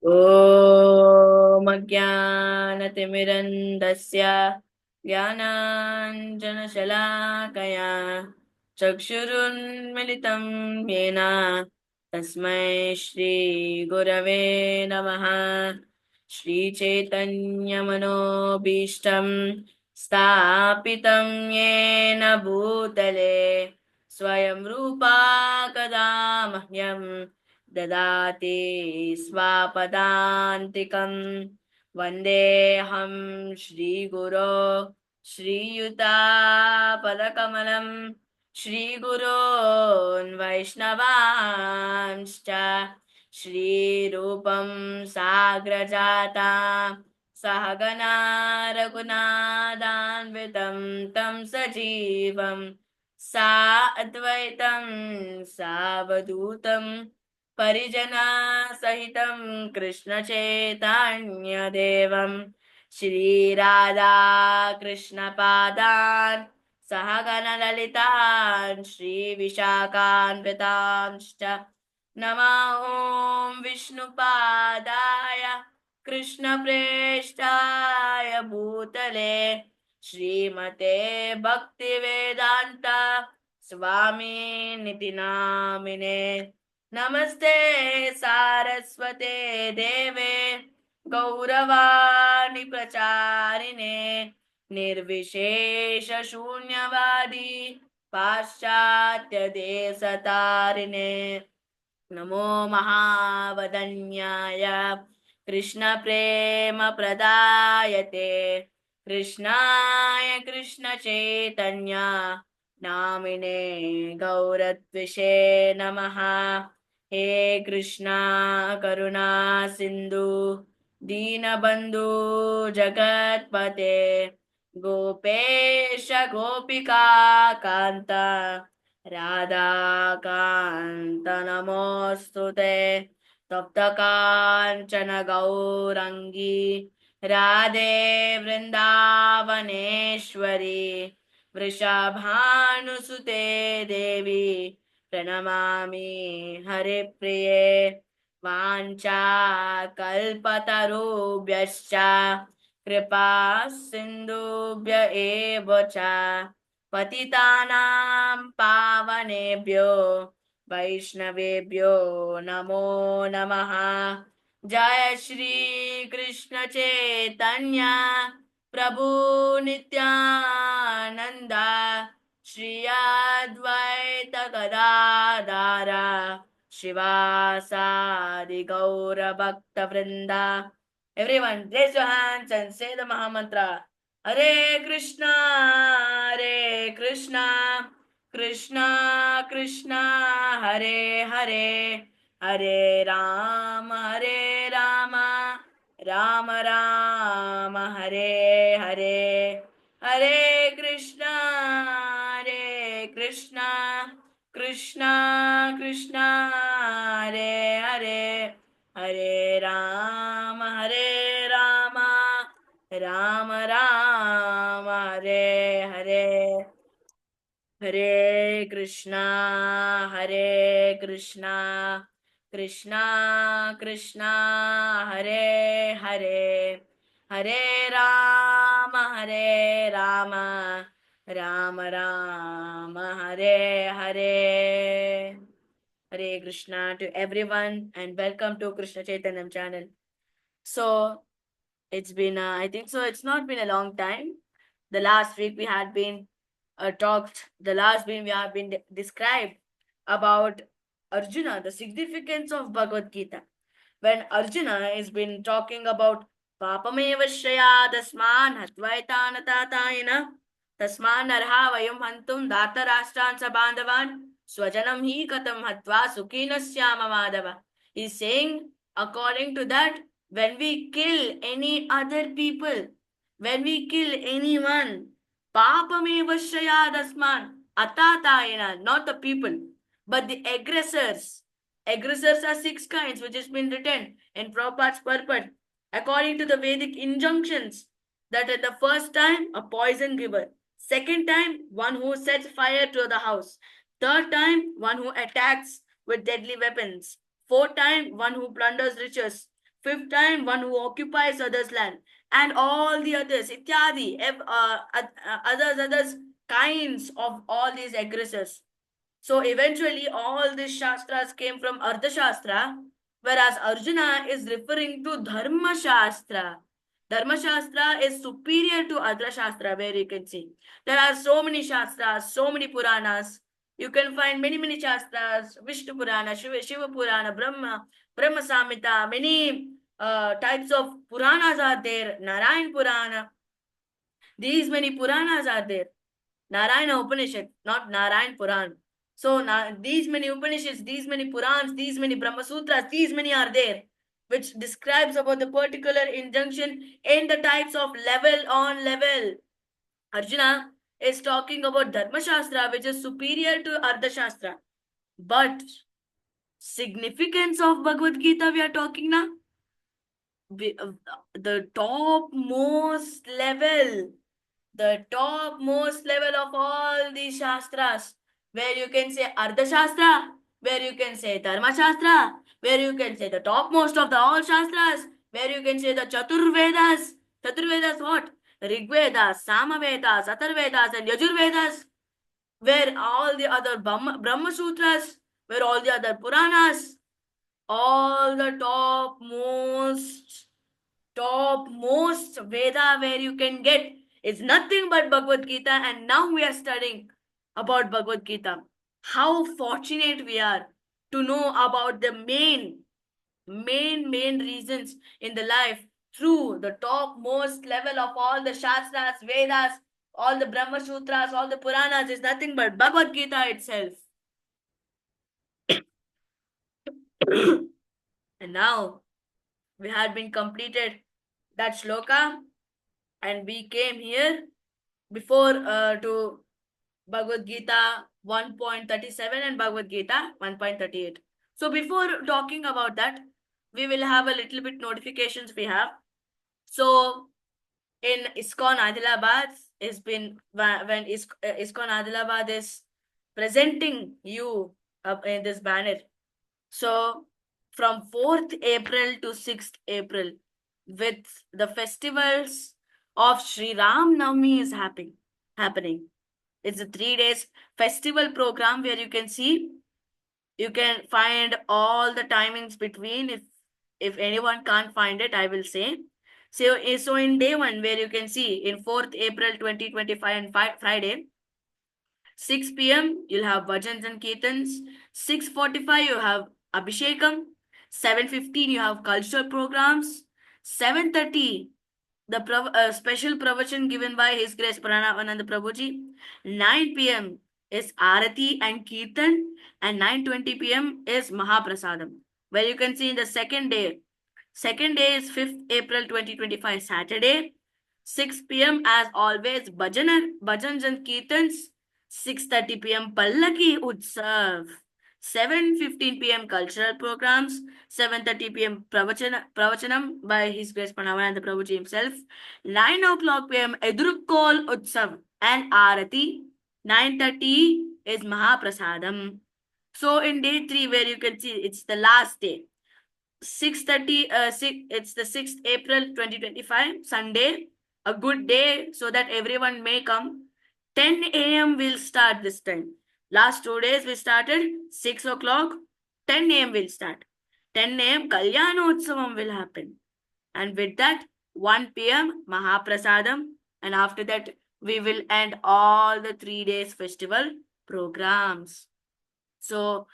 ॐ अज्ञानतिमिरन्धस्य ज्ञानाञ्जनशलाकया चक्षुरुन्मिलितं येन तस्मै श्रीगुरवे नमः। श्रीचैतन्यमनोभीष्टं स्थापितं येन भूतले स्वयं रूपा कदा मह्यं ददाति स्वापदान्तिकं। वन्देऽहं श्रीगुरो श्रीयुतापदकमलं श्रीगुरोन् वैष्णवांश्च श्रीरूपं साग्रजाता सहगना रघुनाथान्वितं तं सजीवं साद्वैतं सावधूतं परिजनसहितं कृष्णचैतन्यदेवं श्रीराधा कृष्णपादान् सहगणललितान् श्रीविशाखान्वितांश्च नमः। ॐ विष्णुपादाय कृष्णप्रेष्ठाय भूतले श्रीमते भक्तिवेदान्त स्वामिनिति नामिने। नमस्ते सारस्वते देवे गौरवाणी प्रचारिणे निर्विशेष शून्यवादी पाश्चात्य देशतारिणे। नमो महावदन्याय कृष्ण प्रदायते कृष्णाय कृष्णचैतन्य नामिने गौरत्विषे नमः। हे कृष्णा करुणा सिंधु दीनबंधु जगत्पते गोपेश गोपिका कांता राधाकान्त नमोऽस्तुते। तप्तकाञ्चन गौरङ्गी राधे वृन्दावनेश्वरी वृषभानुसुते देवी प्रणमामि हरिप्रिये। वाञ्छाकल्पतरुभ्यश्च कृपा सिन्धुभ्य एव च पतितानां पावनेभ्यो वैष्णवेभ्यो नमो नमः। जय श्री कृष्ण चैतन्य प्रभु नित्यानंद श्री अद्वैत गदाधर शिवासादि गौर भक्त वृंदा। Everyone, raise your hands and say the Maha Mantra. Hare Krishna, Hare Krishna, Krishna Krishna, Hare Hare, Hare Rama, Rama Rama, Hare Hare, Hare Krishna, Hare Krishna, Krishna Krishna, Hare Hare, Hare Rama, Rama Rama, Hare Hare. Hare Krishna, Krishna Krishna, Hare Hare, Hare Rama, Rama Rama, Hare Hare. Hare Krishna to everyone and welcome to Krishna Chaitanya channel. So it's been, I think so, it's not been a long time. The last week we had been we have been described about Arjuna, the significance of Bhagavad Gita. When Arjuna has been talking about Papameva Shraya Dasman Hatvaitan Tatayana Tasman Arha Vayum Hantum Data Rashtan Sabandhavan Swajanam Hi Katam Hatva Sukina Syama Madhava. He's saying, according to that, when we kill any other people, when we kill anyone, Papameva Shraya Dasman Atatayana, not the people, but the aggressors. Aggressors are 6 kinds, which has been written in Prabhupada's purport. According to the Vedic injunctions, that at the first time, a poison giver. Second time, one who sets fire to the house. Third time, one who attacks with deadly weapons. Fourth time, one who plunders riches. Fifth time, one who occupies others' land, and all the others, ityadi, others, kinds of all these aggressors. So eventually, all these shastras came from Ardhashastra, whereas Arjuna is referring to Dharma Shastra. Dharma Shastra is superior to Ardha Shastra, where you can see there are so many Shastras, so many Puranas. You can find many Shastras, Vishnu Purana, Shiva Purana, Brahma Samhita, many types of Puranas are there, Narayan Purana. These many Puranas are there. Narayana Upanishad, not Narayan Puran. So these many Upanishads, these many Purans, these many Brahma Sutras, these many are there, which describes about the particular injunction in the types of level on level. Arjuna is talking about Dharma Shastra, which is superior to Ardha Shastra. But significance of Bhagavad Gita we are talking now, the topmost level, of all these shastras, where you can say Ardha Shastra, where you can say Dharma Shastra, where you can say the topmost of the all shastras, where you can say the Chaturvedas. Chaturvedas what? Rigvedas, Samavedas, Atharvedas, and Yajurvedas, where all the other Brahma Sutras, where all the other Puranas, all the topmost Veda where you can get is nothing but Bhagavad Gita, and now we are studying about Bhagavad Gita. How fortunate we are to know about the main reasons in the life through the topmost level of all the Shastras, Vedas, all the Brahma Sutras, all the Puranas is nothing but Bhagavad Gita itself. And now we had been completed that shloka, and we came here before to Bhagavad Gita 1.37 and Bhagavad Gita 1.38. So before talking about that, we will have a little bit notifications we have. So in ISKCON Adilabad is been when ISKCON Adilabad is presenting you in this banner. So from 4th April to 6th April, with the festivals of Sri Ram Navami is happening. It's a 3 days festival program where you can see, you can find all the timings between. If anyone can't find it, I will say. So in day one, where you can see in 4th April 2025 and Friday, 6 p.m. you'll have bhajans and kirtans. 6:45 you have Abhishekam. 7:15 you have cultural programs. 7:30 the special pravachan given by His Grace Pranavananda Prabhuji. 9 p.m. is Arati and Kirtan, and 9:20 p.m. is Mahaprasadam. Where you can see in the second day. Second day is 5th April 2025, Saturday. 6 p.m. as always, bhajans and kirtans. 6:30 p.m. Pallaki Utsav. 7:15 p.m. cultural programs. 7:30 p.m. Pravachanam by His Grace Pranavananda Prabhuji himself. 9 o'clock p.m. Edurukol Utsav and Arati. 9:30 is Mahaprasadam. So in day 3, where you can see it's the last day. 6:30, it's the 6th April 2025, Sunday. A good day so that everyone may come. 10 a.m. will start this time. Last 2 days we started 6 o'clock. 10 a.m. will start. 10 a.m. Kalyanotsavam will happen. And with that, 1 p.m. Mahaprasadam. And after that, we will end all the 3 days festival programs. So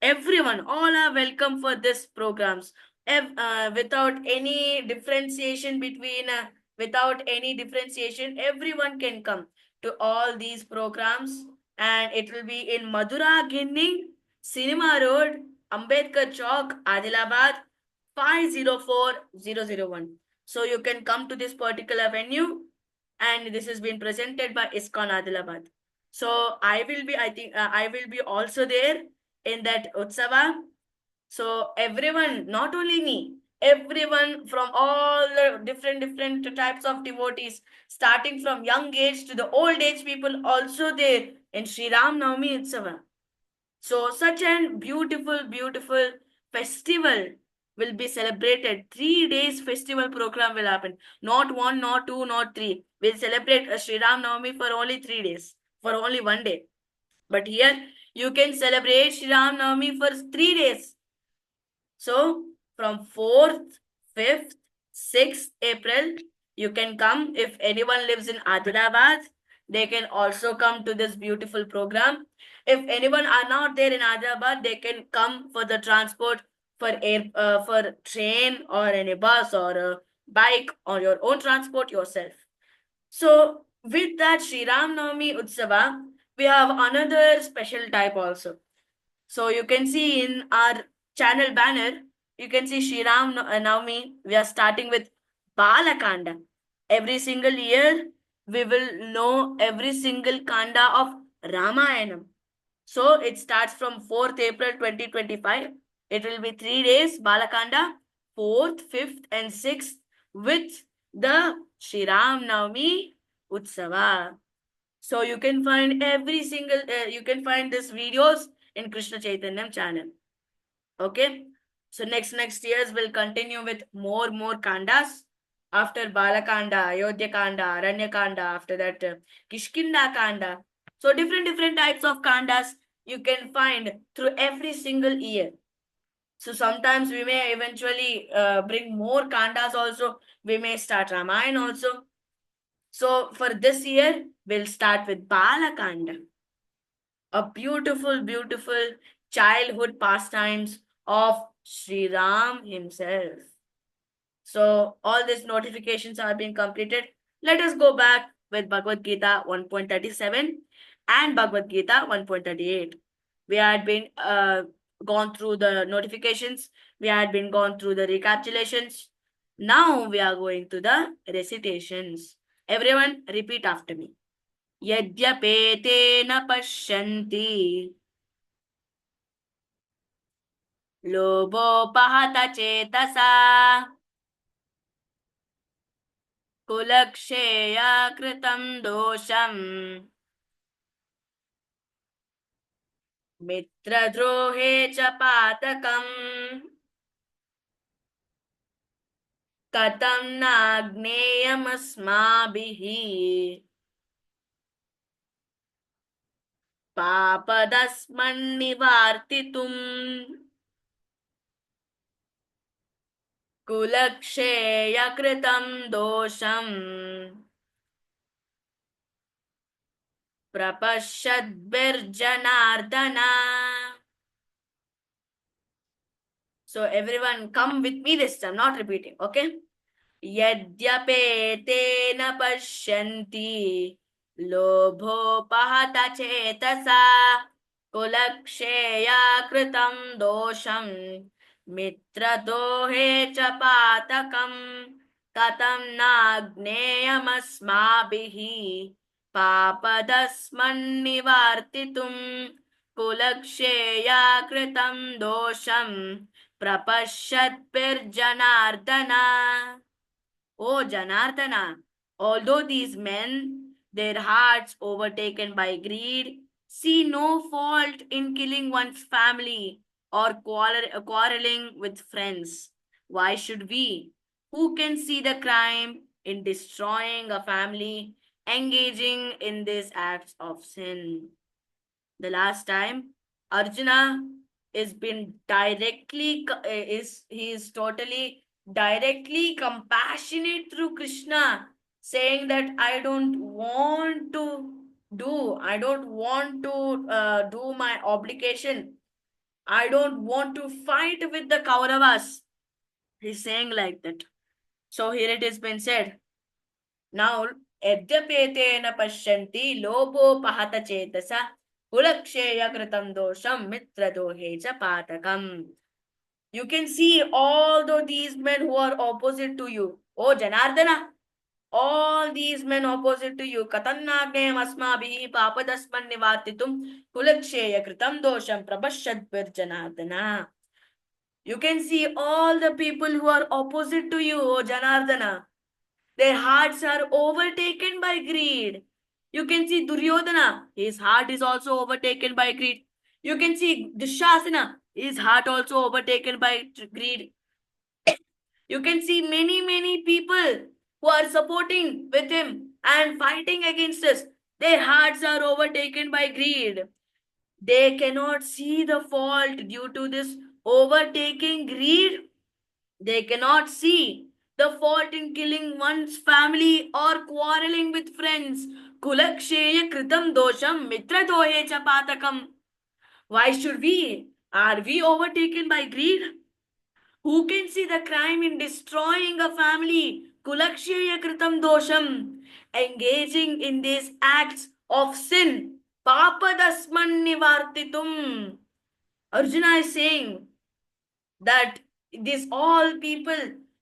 everyone, all are welcome for this programs. Without any differentiation everyone can come to all these programs, and it will be in Madura Ginning, Cinema Road, Ambedkar Chowk, Adilabad, 504001. So you can come to this particular venue, and this has been presented by ISKCON Adilabad. So I will be also there in that Utsava. So everyone, not only me, everyone from all the different types of devotees, starting from young age to the old age people, also there in Sri Ram Navami Utsava. So such an beautiful festival will be celebrated. 3 days festival program will happen. Not one, not two, not three. We'll celebrate a Sri Ram Navami for only 3 days, for only one day. But here you can celebrate Sri Ram Navami for 3 days. So from 4th, 5th, 6th April, you can come. If anyone lives in Hyderabad, they can also come to this beautiful program. If anyone are not there in Hyderabad, they can come for the transport for train or any bus or a bike or your own transport yourself. So with that Sri Ram Navami Utsava, we have another special type also. So you can see in our channel banner, you can see Sri Ram Navami. We are starting with Balakanda. Every single year, we will know every single kanda of Ramayanam. So it starts from 4th April 2025. It will be 3 days, Balakanda, 4th, 5th, and 6th with the Sri Ram Navami Utsava. So you can find you can find these videos in Krishna Chaitanyam channel. Okay. So next years we'll continue with more kandas. After Balakanda, Ayodhya Kanda, Aranya Kanda, after that Kishkinda Kanda. So different types of kandas you can find through every single year. So sometimes we may eventually bring more kandas also. We may start Ramayana also. So for this year, we'll start with Balakanda, a beautiful childhood pastimes of Sri Ram himself. So all these notifications are being completed. Let us go back with Bhagavad Gita 1.37 and Bhagavad Gita 1.38. We had been gone through the notifications. We had been gone through the recapitulations. Now we are going to the recitations. Everyone repeat after me. यद्यपेते न पश्यन्ति लोभोपहत चेतसा कुलक्षेया कृतं दोषम् मित्रद्रोहे च पातकम् कथं नाज्ञेयमस्माभिः पापदस्मन्निवार्तितुम् कुलक्षेयकृतं दोषम् प्रपश्यद्भिर्जनार्दना. So everyone come with me this time, not repeating, okay? यद्यपेते न पश्यन्ति लोभोपहत चेतसा कुलक्षेया कृतं दोषं मित्रद्रोहे च पातकम् कथं नाज्ञेयमस्माभिः पापदस्मन्निवार्तितुम् कुलक्षेया कृतं दोषं प्रपश्यद्भिर्जनार्दना. O Janardana, although these men, their hearts overtaken by greed, see no fault in killing one's family or quarreling with friends, why should we, who can see the crime in destroying a family, engaging in these acts of sin? The last time, Arjuna is been directly he is totally directly compassionate through Krishna, saying that I don't want to do my obligation. I don't want to fight with the Kauravas. He's saying like that. So here it has been said. Now, यद्यपेतेन पश्यन्ति लोभोपहत चेतसा कुलक्षेय कृतं दोषं मित्रद्रोहे च पातकम्. You can see although these men who are opposite to you, oh Janardana, all these men opposite to you, katannagnayam asmabhihi papadasman nivartitum kulaksheya kritam dosham prabhashyadvir Janardana. You can see all the people who are opposite to you, oh Janardana. Their hearts are overtaken by greed. You can see Duryodhana, his heart is also overtaken by greed. You can see Dushasana, his heart also overtaken by greed. You can see many people who are supporting with him and fighting against us. Their hearts are overtaken by greed. They cannot see the fault due to this overtaking greed. They cannot see the fault in killing one's family or quarreling with friends. Kulaksheya kritam dosham mitra dohe cha patakam. Why should we? Are we overtaken by greed? Who can see the crime in destroying a family? Kulaksheya kritam dosham. Engaging in these acts of sin. Papadasman nivartitum. Arjuna is saying that these all people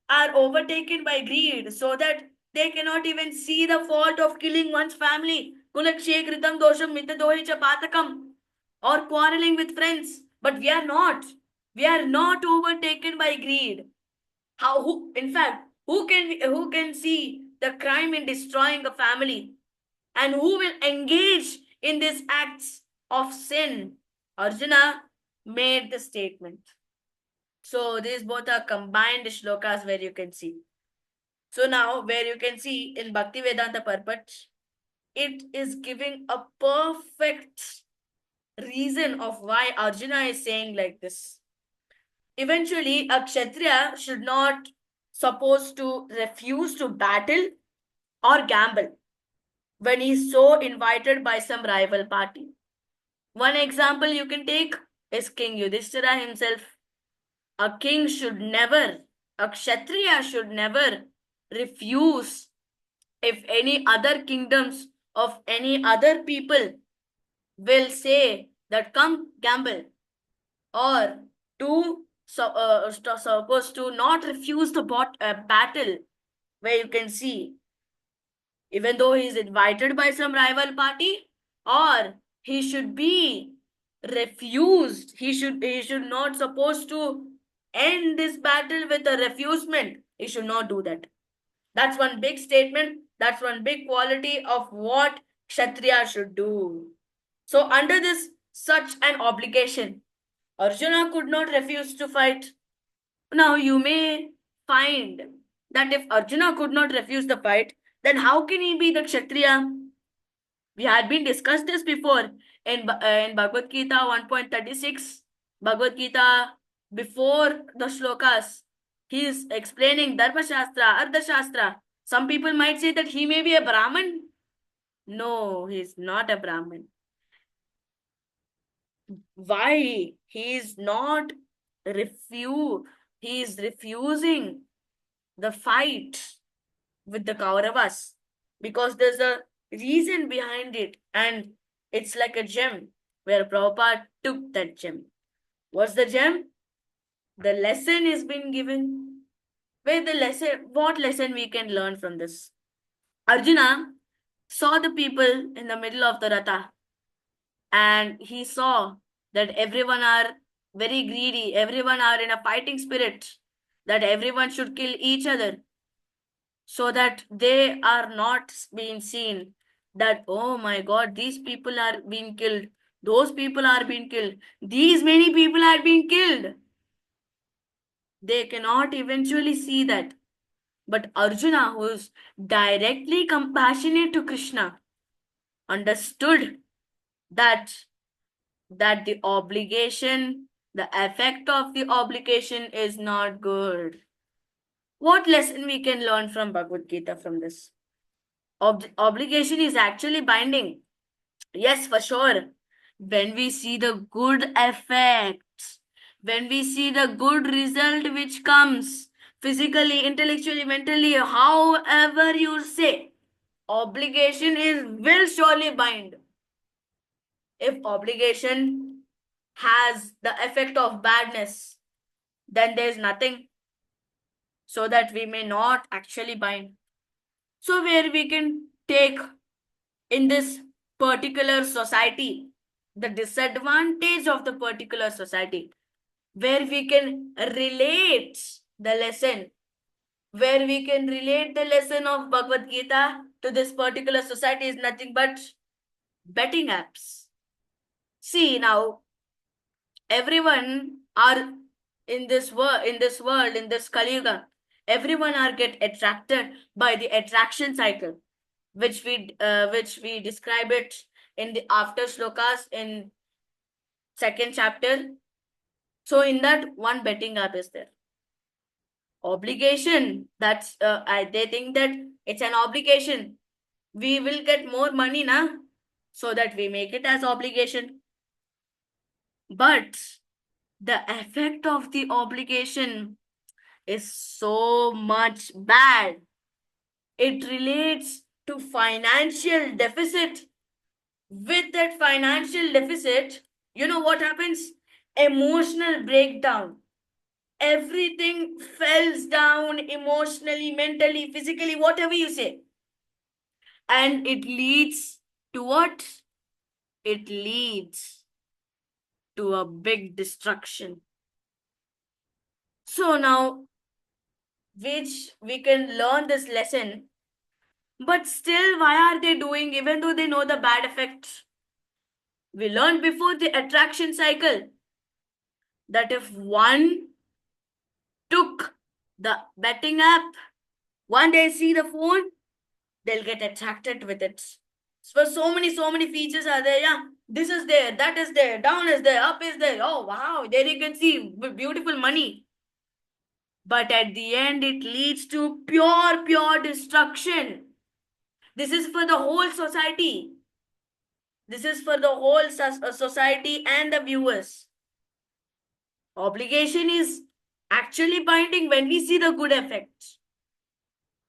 are overtaken by greed so that they cannot even see the fault of killing one's family. Kulaksheya kritam dosham mitadohi cha patakam. Or quarreling with friends. But we are not. We are not overtaken by greed. In fact, who can see the crime in destroying a family and who will engage in these acts of sin? Arjuna made the statement. So these both are combined shlokas where you can see. So now where you can see in Bhaktivedanta Purport, it is giving a perfect reason of why Arjuna is saying like this. Eventually, a Kshatriya should not supposed to refuse to battle or gamble when he is so invited by some rival party. One example you can take is King Yudhishthira himself. A king should never, a Kshatriya should never refuse if any other kingdoms of any other people will say that come gamble, or supposed to not refuse the battle, where you can see even though he is invited by some rival party, or he should be refused. He should not supposed to end this battle with a refusement. He should not do that. That's one big statement. That's one big quality of what Kshatriya should do. So under this such an obligation, Arjuna could not refuse to fight. Now you may find that if Arjuna could not refuse the fight, then how can he be the Kshatriya? We had been discussed this before in Bhagavad Gita 1.36. Bhagavad Gita before the shlokas. He is explaining Dharma Shastra, Artha Shastra. Some people might say that he may be a Brahmin. No, he is not a Brahmin. Why? He is not he is refusing the fight with the Kauravas because there's a reason behind it, and it's like a gem where Prabhupada took that gem. What's the gem? The lesson is been given. What lesson we can learn from this? Arjuna saw the people in the middle of the Ratha, and he saw that everyone are very greedy, everyone are in a fighting spirit, that everyone should kill each other, so that they are not being seen that, oh my God, these people are being killed, those people are being killed, these many people are being killed. They cannot eventually see that. But Arjuna, who is directly compassionate to Krishna, understood that the obligation, the effect of the obligation is not good. What lesson we can learn from Bhagavad Gita from this? Obligation is actually binding. Yes, for sure. When we see the good effects, when we see the good result which comes physically, intellectually, mentally, however you say, obligation will surely bind. If obligation has the effect of badness, then there's nothing, so that we may not actually bind. So where we can take in this particular society, the disadvantage of the particular society, where we can relate the lesson, where we can relate the lesson of Bhagavad Gita to this particular society is nothing but betting apps. See now, everyone are in this world, in this Kali Yuga, everyone are get attracted by the attraction cycle, which we describe it in the after shlokas in second chapter. So in that, one betting app is there. Obligation, that's they think that it's an obligation. We will get more money na, so that we make it as obligation. But the effect of the obligation is so much bad. It relates to financial deficit. With that financial deficit, you know what happens? Emotional breakdown. Everything falls down emotionally, mentally, physically, whatever you say. And it leads to what? It leads to a big destruction. So now, which we can learn this lesson, but still, why are they doing, even though they know the bad effects? We learned before the attraction cycle that if one took the betting app, one day see the phone, they'll get attracted with it. So many features are there. Yeah, this is there, that is there, down is there, up is there. Oh wow, there you can see beautiful money. But at the end, it leads to pure destruction. This is for the whole society. This is for the whole society and the viewers. Obligation is actually binding when we see the good effects.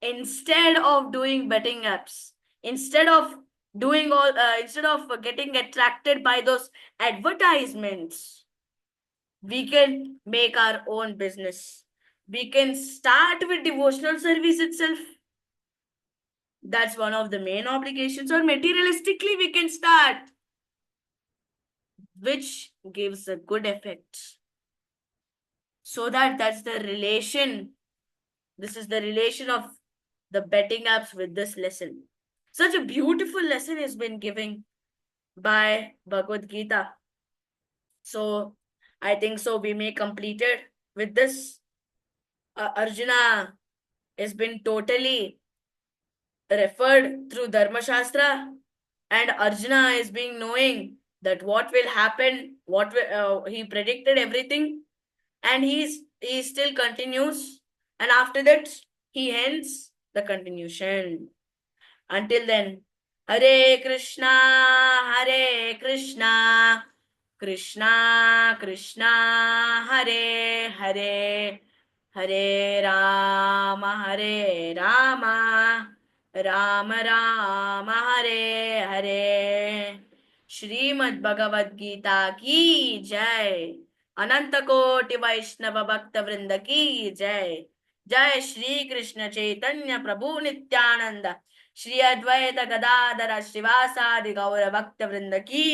Instead of doing betting apps, instead of instead of getting attracted by those advertisements, we can make our own business. We can start with devotional service itself. That's one of the main obligations. Or materialistically, we can start, which gives a good effect. So that's the relation. This is the relation of the betting apps with this lesson. Such a beautiful lesson has been given by Bhagavad Gita. So I think so we may complete it with this. Arjuna has been totally referred through Dharma Shastra, and Arjuna is being knowing that what will happen, he predicted everything, and he still continues, and after that he ends the continuation. Until then, Hare Krishna, Hare Krishna, Krishna Krishna, Hare Hare, Hare Rama, Hare Rama, Rama Rama, Hare Hare. Shrimad Bhagavad Gita की जय। अनंत कोटि वैष्णव भक्त वृंद की जय। जय श्री कृष्ण चैतन्य प्रभु नित्यानंद, श्री अद्वैत गदाधर श्रीवासादि गौर भक्त वृंद की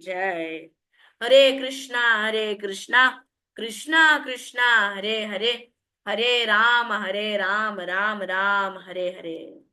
जय। हरे कृष्णा कृष्णा कृष्णा हरे हरे, हरे राम राम राम हरे हरे।